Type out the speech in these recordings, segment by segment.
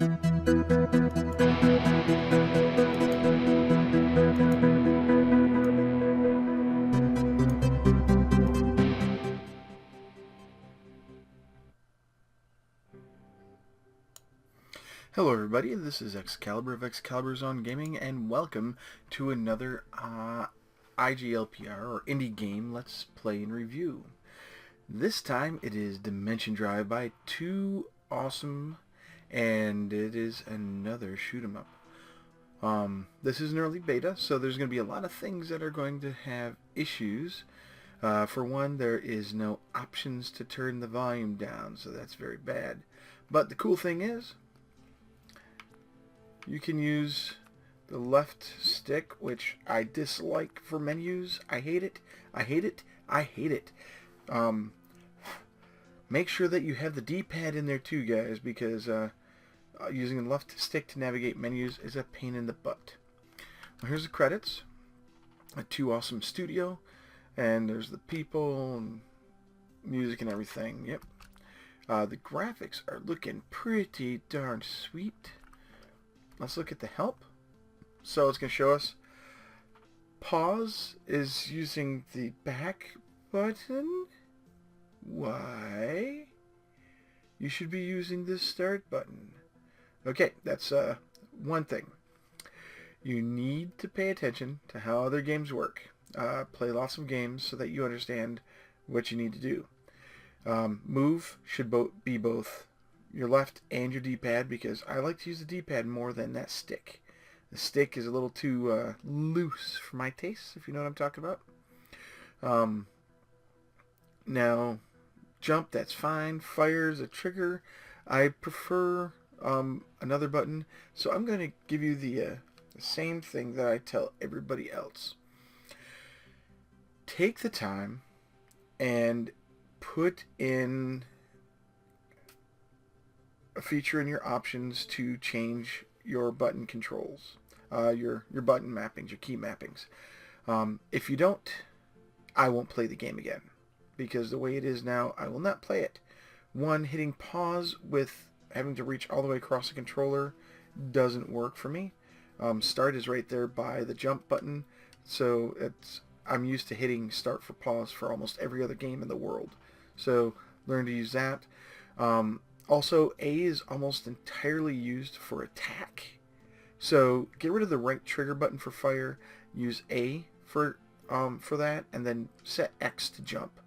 Hello everybody, this is Excalibur of Excalibur Zone Gaming, and welcome to another IGLPR, or Indie Game Let's Play and Review. This time it is Dimension Drive by 2 Awesome, and it is another shoot 'em up. This is an early beta, so there's going to be a lot of things that are going to have issues. For one, there is no options to turn the volume down, so that's very bad. But the cool thing is, you can use the left stick, which I dislike for menus. I hate it. I hate it. I hate it. Make sure that you have the D-pad in there too, guys, because using the left stick to navigate menus is a pain in the butt. Well, here's the credits. A 2 Awesome Studio, and there's the people and music and everything. Yep. The graphics are looking pretty darn sweet. Let's look at the help. So it's going to show us pause is using the back button. Why? You should be using the start button. Okay, that's one thing. You need to pay attention to how other games work. Play lots of games so that you understand what you need to do. Move should be both your left and your D-pad, because I like to use the D-pad more than that stick. The stick is a little too loose for my taste, if you know what I'm talking about. Now, jump, that's fine. Fire is a trigger. I prefer another button, so I'm going to give you the same thing that I tell everybody else. Take the time and put in a feature in your options to change your button controls, your button mappings, your key mappings. If you don't, I won't play the game again, because the way it is now, I will not play it. One, hitting pause with having to reach all the way across the controller doesn't work for me. Start is right there by the jump button, so I'm used to hitting start for pause for almost every other game in the world. So learn to use that. Also, A is almost entirely used for attack. So get rid of the right trigger button for fire. Use A for that, and then set X to jump.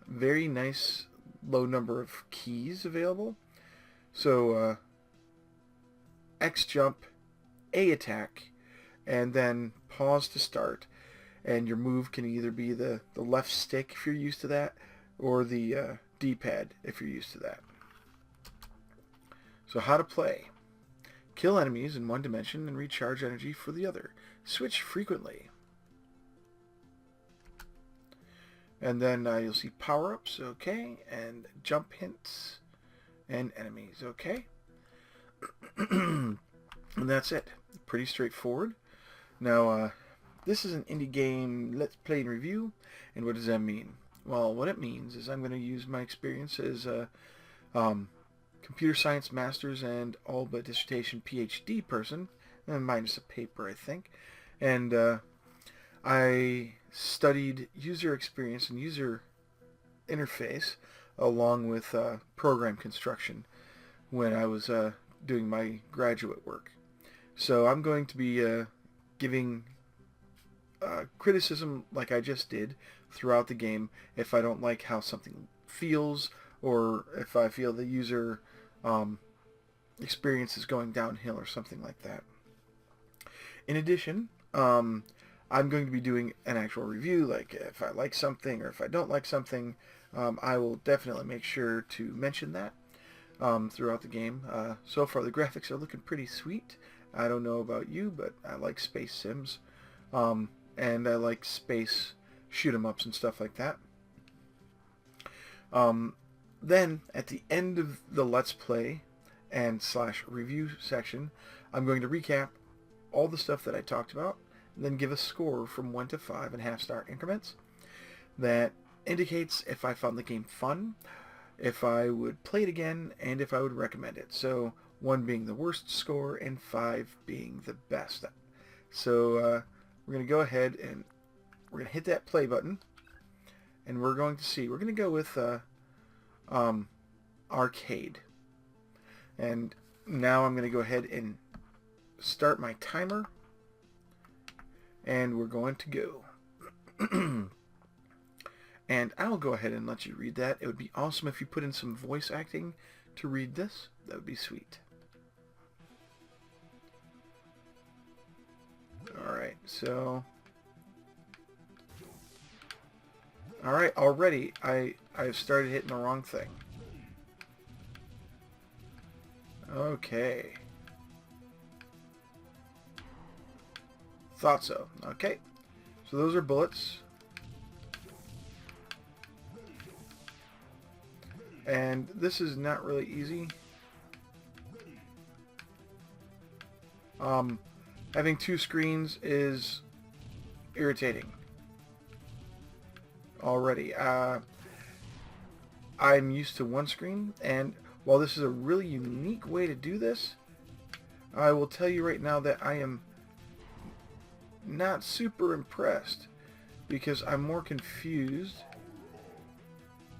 Very nice low number of keys available. So X jump, A attack, and then pause to start. And your move can either be the left stick if you're used to that, or the D-pad if you're used to that. So how to play. Kill enemies in one dimension and recharge energy for the other. Switch frequently. And then you'll see power-ups, okay, and jump hints, and enemies, okay. And that's it. Pretty straightforward. Now, this is an indie game Let's Play and Review, and what does that mean? Well, what it means is I'm going to use my experience as a computer science master's and all but dissertation PhD person, minus a paper, I think. And I studied user experience and user interface along with program construction when I was doing my graduate work. So I'm going to be giving criticism like I just did throughout the game if I don't like how something feels, or if I feel the user experience is going downhill or something like that. In addition, I'm going to be doing an actual review, like if I like something or if I don't like something. I will definitely make sure to mention that throughout the game. So far the graphics are looking pretty sweet. I don't know about you, but I like space sims, and I like space shoot 'em ups and stuff like that. Then at the end of the Let's Play and / review section, I'm going to recap all the stuff that I talked about, and then give a score from 1 to 5 in half-star increments that indicates if I found the game fun, if I would play it again, and if I would recommend it. So 1 being the worst score, and 5 being the best. So we're going to go ahead and we're going to hit that play button, and we're going to see. We're going to go with arcade. And now I'm going to go ahead and start my timer, and we're going to go. And I'll go ahead and let you read that. It would be awesome if you put in some voice acting to read this. That would be sweet. Alright, so... Alright, already I've started hitting the wrong thing. Okay. Thought so. Okay. So those are bullets. And this is not really easy. Having 2 screens is irritating already. I'm used to 1 screen, and while this is a really unique way to do this, I will tell you right now that I am not super impressed, because I'm more confused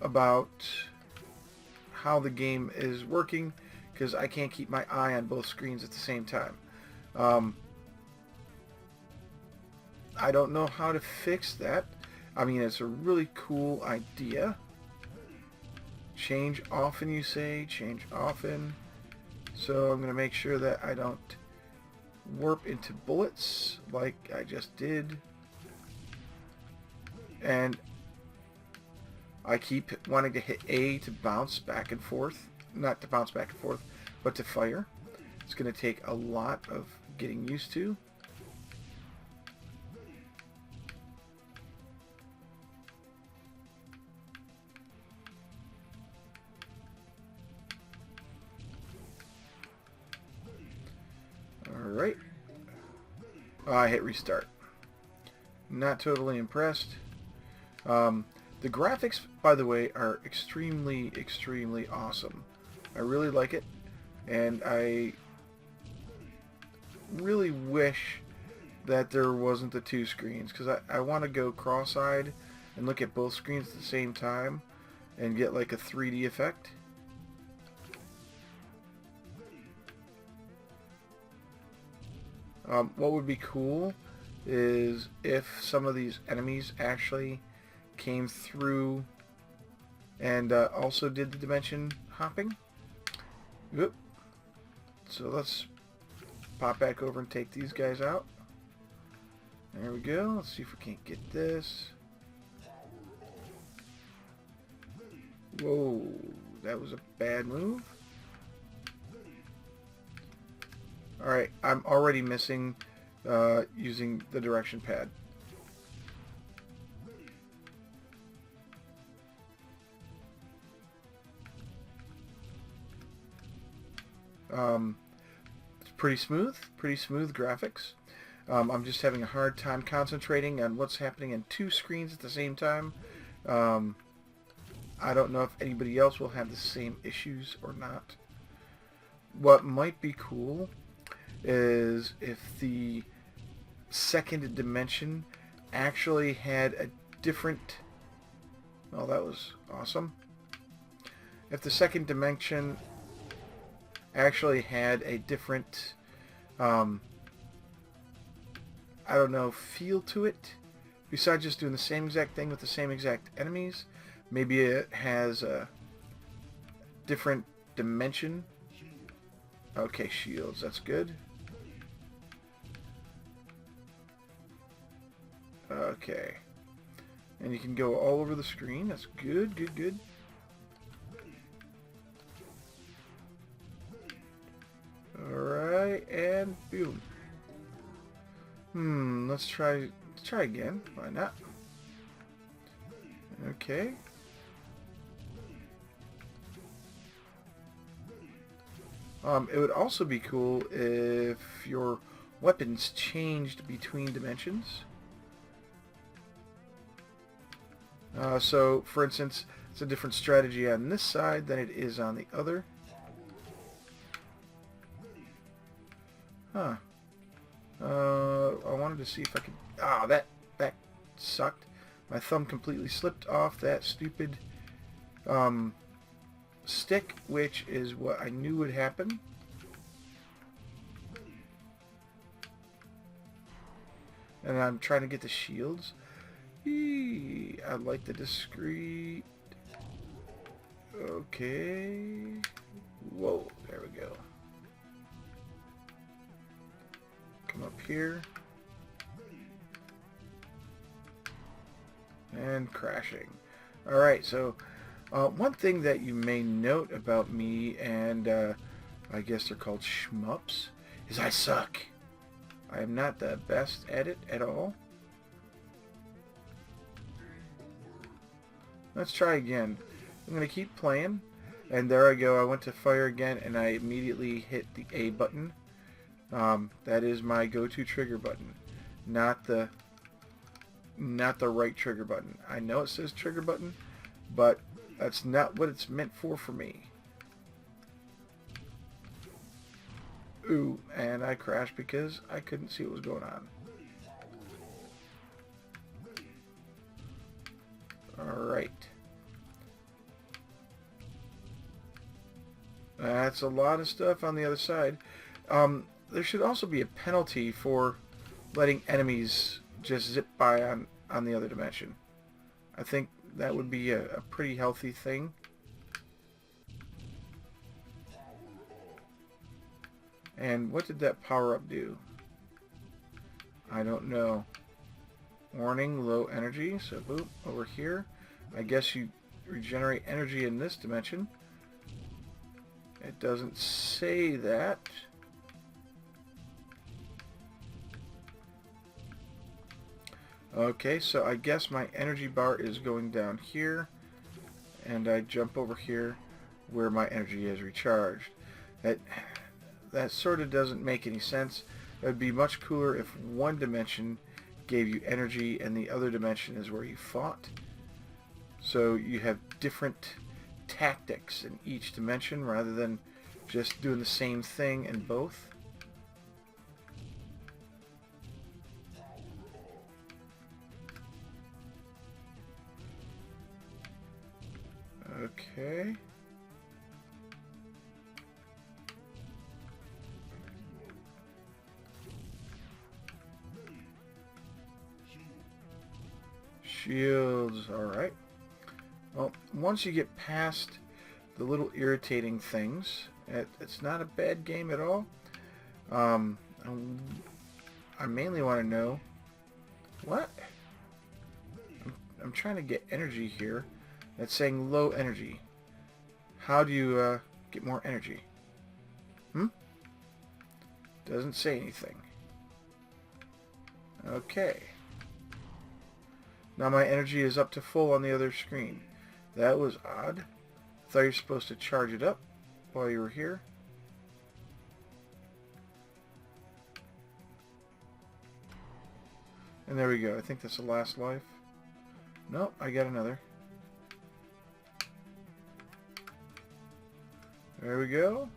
about how the game is working, because I can't keep my eye on both screens at the same time. I don't know how to fix that. I mean, it's a really cool idea. Change often, you say. Change often. So I'm going to make sure that I don't warp into bullets like I just did. And I keep wanting to hit A to bounce back and forth. Not to bounce back and forth, but to fire. It's going to take a lot of getting used to. Alright. I hit restart. Not totally impressed. The graphics, by the way, are extremely, extremely awesome. I really like it, and I really wish that there wasn't the 2 screens, because I want to go cross-eyed and look at both screens at the same time and get like a 3D effect. What would be cool is if some of these enemies actually came through and also did the dimension hopping. Yep. So let's pop back over and take these guys out. There we go. Let's see if we can't get this. Whoa, that was a bad move. Alright, I'm already missing using the direction pad. It's pretty smooth graphics. I'm just having a hard time concentrating on what's happening in 2 screens at the same time. I don't know if anybody else will have the same issues or not. What might be cool is if the second dimension actually had a different... Oh, that was awesome. If the second dimension actually had a different, I don't know, feel to it, besides just doing the same exact thing with the same exact enemies. Maybe it has a different dimension. Okay, shields, that's good. Okay. And you can go all over the screen. That's good, good, good. Alright, and boom. Let's try again. Why not? Okay. It would also be cool if your weapons changed between dimensions. So, for instance, it's a different strategy on this side than it is on the other. Huh. I wanted to see if I could... Ah, that sucked. My thumb completely slipped off that stupid stick, which is what I knew would happen. And I'm trying to get the shields. Eee, I like the discreet... Okay. Whoa, there we go. Come up here. And crashing. Alright, so one thing that you may note about me, and I guess they're called shmups, is I suck. I am not the best at it at all. Let's try again. I'm going to keep playing. And there I go. I went to fire again, and I immediately hit the A button. That is my go-to trigger button. Not the right trigger button. I know it says trigger button, but that's not what it's meant for me. Ooh, and I crashed because I couldn't see what was going on. Alright. That's a lot of stuff on the other side. There should also be a penalty for letting enemies just zip by on the other dimension. I think that would be a pretty healthy thing. And what did that power-up do? I don't know. Warning, low energy. So, boop, over here. I guess you regenerate energy in this dimension. It doesn't say that. Okay, so I guess my energy bar is going down here. And I jump over here where my energy is recharged. That sort of doesn't make any sense. It would be much cooler if one dimension gave you energy and the other dimension is where you fought. So you have different tactics in each dimension rather than just doing the same thing in both. Okay. Shields, alright. Well, once you get past the little irritating things, it's not a bad game at all. I mainly want to know... What? I'm trying to get energy here. It's saying low energy. How do you get more energy? Doesn't say anything. Okay. Now my energy is up to full on the other screen. That was odd. I thought you were supposed to charge it up while you were here. And there we go. I think that's the last life. Nope, I got another. There we go.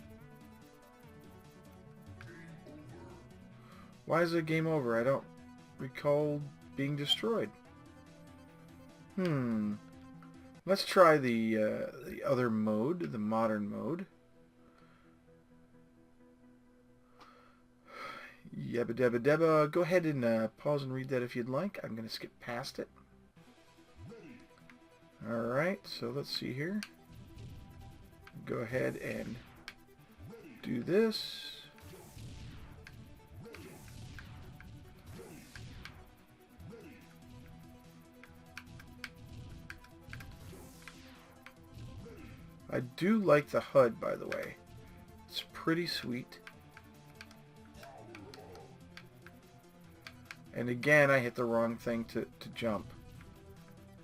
Why is the game over? I don't recall being destroyed. Let's try the other mode, the modern mode. Yabba dabba dabba. Go ahead and pause and read that if you'd like. I'm going to skip past it. Alright, so let's see here. Go ahead and do this. I do like the HUD, by the way. It's pretty sweet. And again, I hit the wrong thing to jump,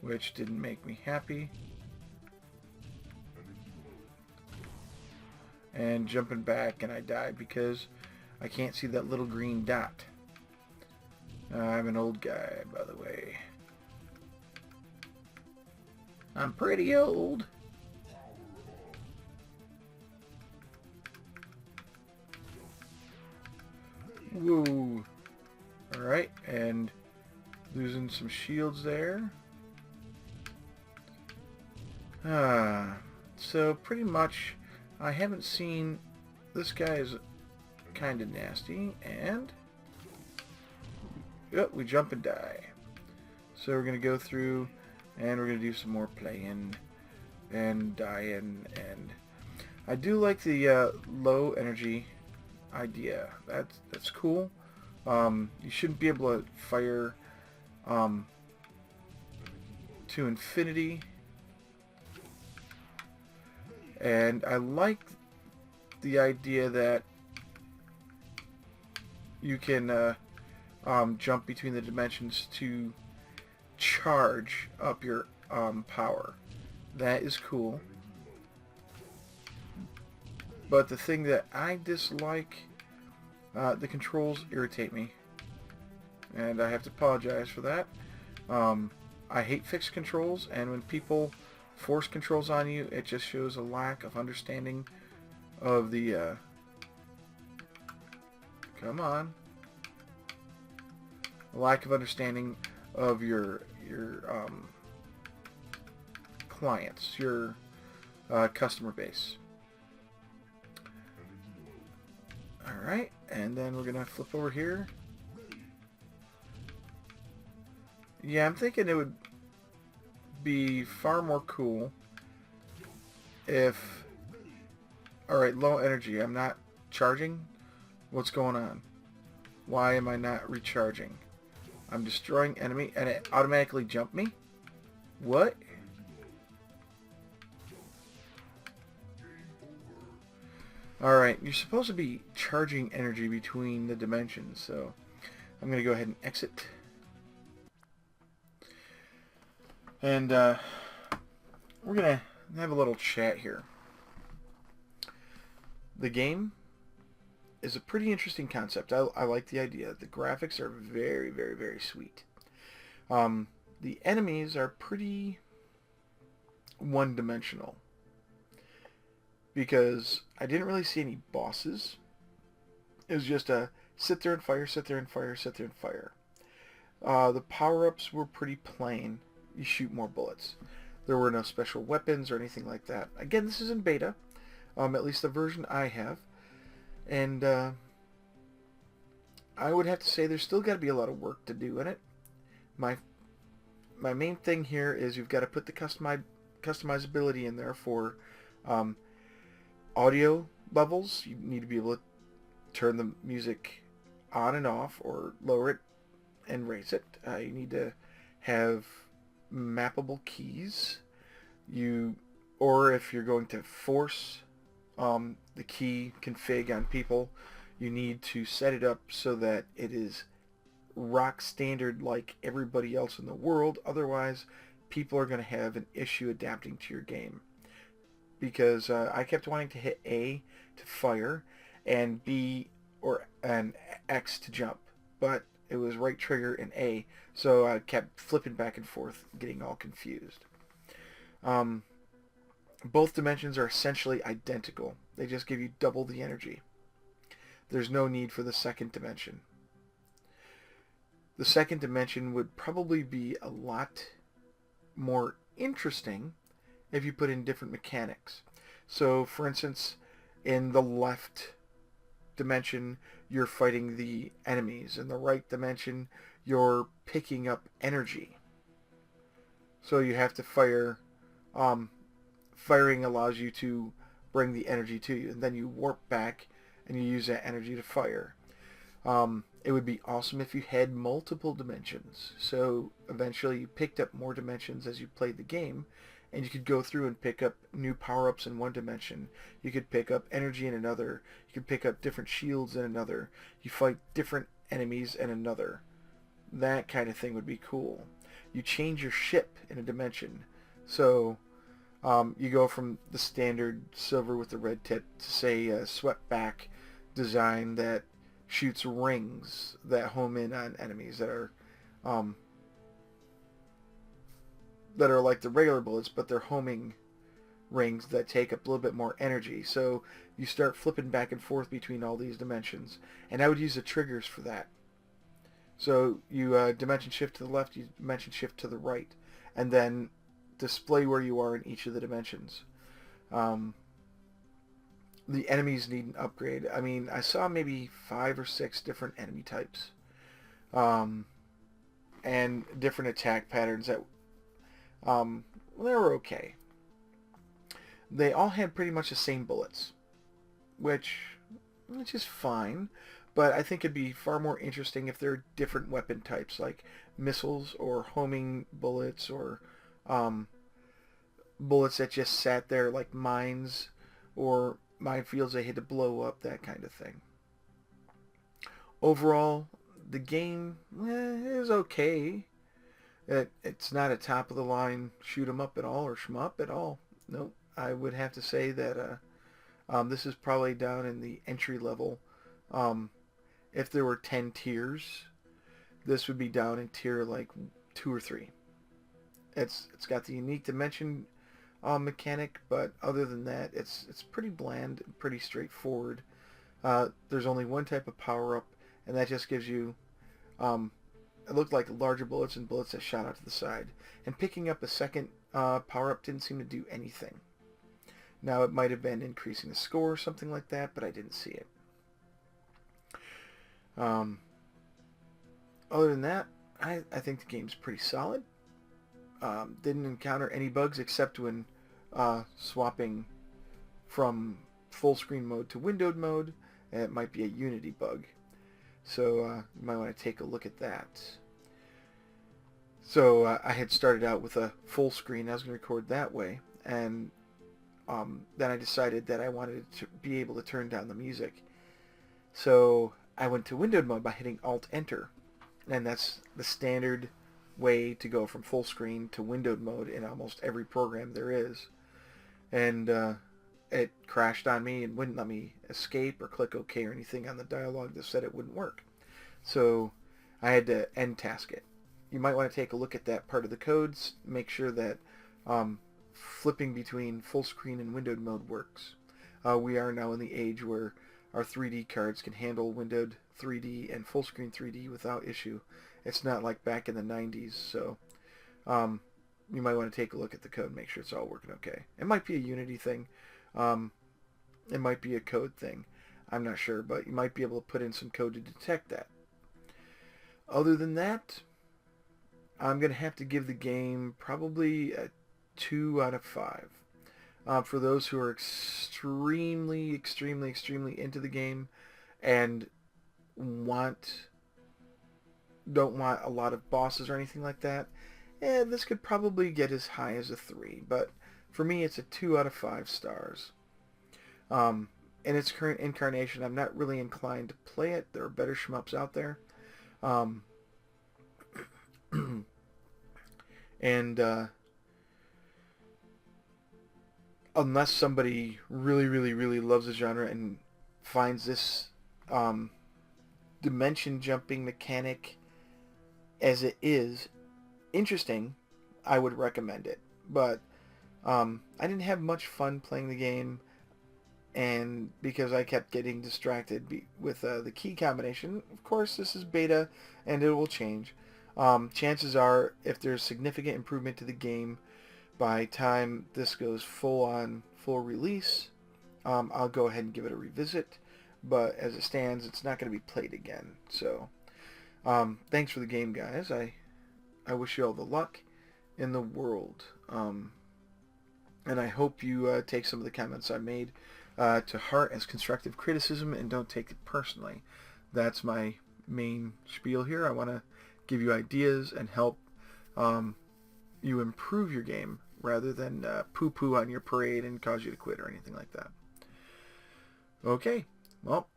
which didn't make me happy. And jumping back, and I died because I can't see that little green dot. I'm an old guy, by the way. I'm pretty old. Woo. Alright, and losing some shields there. So pretty much I haven't seen... This guy is kind of nasty, and... Yep, we jump and die. So we're going to go through, and we're going to do some more playing and dying, and... I do like the low energy idea. That's cool. You shouldn't be able to fire to infinity. And I like the idea that you can jump between the dimensions to charge up your power. That is cool. But the thing that I dislike, the controls irritate me. And I have to apologize for that. I hate fixed controls, and when people force controls on you, it just shows a lack of understanding of the... come on. A lack of understanding of your clients, your customer base. Alright, and then we're going to flip over here. Yeah, I'm thinking it would be far more cool if... Alright, low energy. I'm not charging? What's going on? Why am I not recharging? I'm destroying enemy and it automatically jumped me? What? Alright, you're supposed to be charging energy between the dimensions, so I'm going to go ahead and exit. And we're going to have a little chat here. The game is a pretty interesting concept. I like the idea. The graphics are very, very, very sweet. The enemies are pretty one-dimensional, because I didn't really see any bosses. It was just a sit there and fire, sit there and fire, sit there and fire. The power-ups were pretty plain. You shoot more bullets. There were no special weapons or anything like that. Again, this is in beta, at least the version I have. And I would have to say there's still got to be a lot of work to do in it. My main thing here is you've got to put the customizability in there for audio levels. You need to be able to turn the music on and off, or lower it and raise it. You need to have mappable keys. Or if you're going to force the key config on people, you need to set it up so that it is rock standard like everybody else in the world. Otherwise, people are going to have an issue adapting to your game. Because I kept wanting to hit A to fire and B and X to jump, but it was right trigger and A, so I kept flipping back and forth, getting all confused. Both dimensions are essentially identical. They just give you double the energy. There's no need for the second dimension. The second dimension would probably be a lot more interesting if you put in different mechanics. So, for instance, in the left dimension, you're fighting the enemies. In the right dimension, you're picking up energy. So you have to fire. Firing allows you to bring the energy to you, and then you warp back and you use that energy to fire. It would be awesome if you had multiple dimensions. So eventually you picked up more dimensions as you played the game, and you could go through and pick up new power-ups in one dimension. You could pick up energy in another. You could pick up different shields in another. You fight different enemies in another. That kind of thing would be cool. You change your ship in a dimension. So you go from the standard silver with the red tip to, say, a swept back design that shoots rings that home in on enemies that are like the regular bullets, but they're homing rings that take up a little bit more energy. So you start flipping back and forth between all these dimensions. And I would use the triggers for that. So you dimension shift to the left, you dimension shift to the right, and then display where you are in each of the dimensions. Um, the enemies need an upgrade. I mean, I saw maybe 5 or 6 different enemy types. And different attack patterns that they were okay. They all had pretty much the same bullets, which is fine, but I think it'd be far more interesting if there are different weapon types like missiles or homing bullets or bullets that just sat there like mines or minefields they had to blow up, that kind of thing. Overall, the game is okay. It's not a top of the line shoot 'em up at all or shmup at all. Nope. I would have to say that this is probably down in the entry level. If there were 10 tiers, this would be down in tier like 2 or 3. It's got the unique dimension mechanic, but other than that, it's pretty bland, pretty straightforward. There's only one type of power up, and that just gives you it looked like larger bullets and bullets that shot out to the side. And picking up a second power up didn't seem to do anything. Now it might have been increasing the score or something like that, but I didn't see it. Other than that, I think the game's pretty solid. Didn't encounter any bugs except when swapping from full screen mode to windowed mode. It might be a Unity bug. So you might want to take a look at that. So I had started out with a full screen. I was going to record that way. And then I decided that I wanted to be able to turn down the music. So I went to windowed mode by hitting Alt-Enter. And that's the standard way to go from full screen to windowed mode in almost every program there is. And it crashed on me and wouldn't let me escape or click OK or anything on the dialogue that said it wouldn't work. So I had to end task it. You might want to take a look at that part of the codes, make sure that flipping between full screen and windowed mode works. We are now in the age where our 3D cards can handle windowed 3D and full screen 3D without issue. It's not like back in the 90s, so you might want to take a look at the code and make sure it's all working okay. It might be a Unity thing. It might be a code thing. I'm not sure, but you might be able to put in some code to detect that. Other than that, I'm going to have to give the game probably a 2 out of 5. For those who are extremely, extremely, extremely into the game and don't want a lot of bosses or anything like that, this could probably get as high as a 3. But for me, it's a 2 out of 5 stars. In its current incarnation, I'm not really inclined to play it. There are better shmups out there. And unless somebody really, really, really loves the genre and finds this dimension jumping mechanic as it is interesting, I would recommend it. But I didn't have much fun playing the game, and because I kept getting distracted with the key combination. Of course, this is beta, and it will change. Chances are, if there's significant improvement to the game by time this goes full release, I'll go ahead and give it a revisit. But as it stands, it's not going to be played again. So, thanks for the game, guys. I wish you all the luck in the world. And I hope you take some of the comments I made to heart as constructive criticism and don't take it personally. That's my main spiel here. I want to give you ideas and help you improve your game rather than poo-poo on your parade and cause you to quit or anything like that. Okay, well,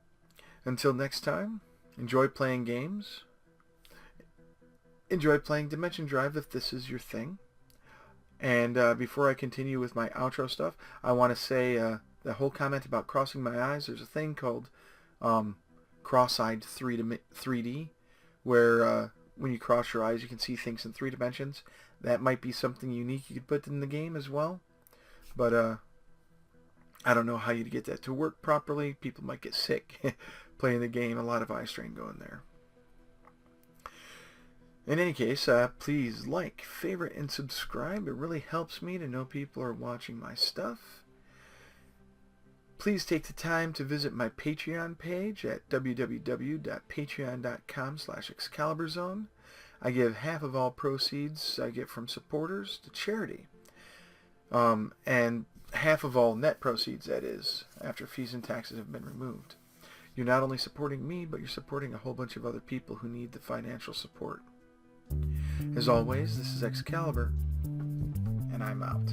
until next time, enjoy playing games. Enjoy playing Dimension Drive if this is your thing. And before I continue with my outro stuff, I want to say the whole comment about crossing my eyes, there's a thing called cross-eyed 3D, where when you cross your eyes you can see things in 3 dimensions. That might be something unique you could put in the game as well. but I don't know how you'd get that to work properly. People might get sick playing the game. A lot of eye strain going there. In any case, please like, favorite, and subscribe. It really helps me to know people are watching my stuff. Please take the time to visit my Patreon page at www.patreon.com/ExcaliburZone. I give half of all proceeds I get from supporters to charity. And half of all net proceeds, that is, after fees and taxes have been removed. You're not only supporting me, but you're supporting a whole bunch of other people who need the financial support. As always, this is Excalibur, and I'm out.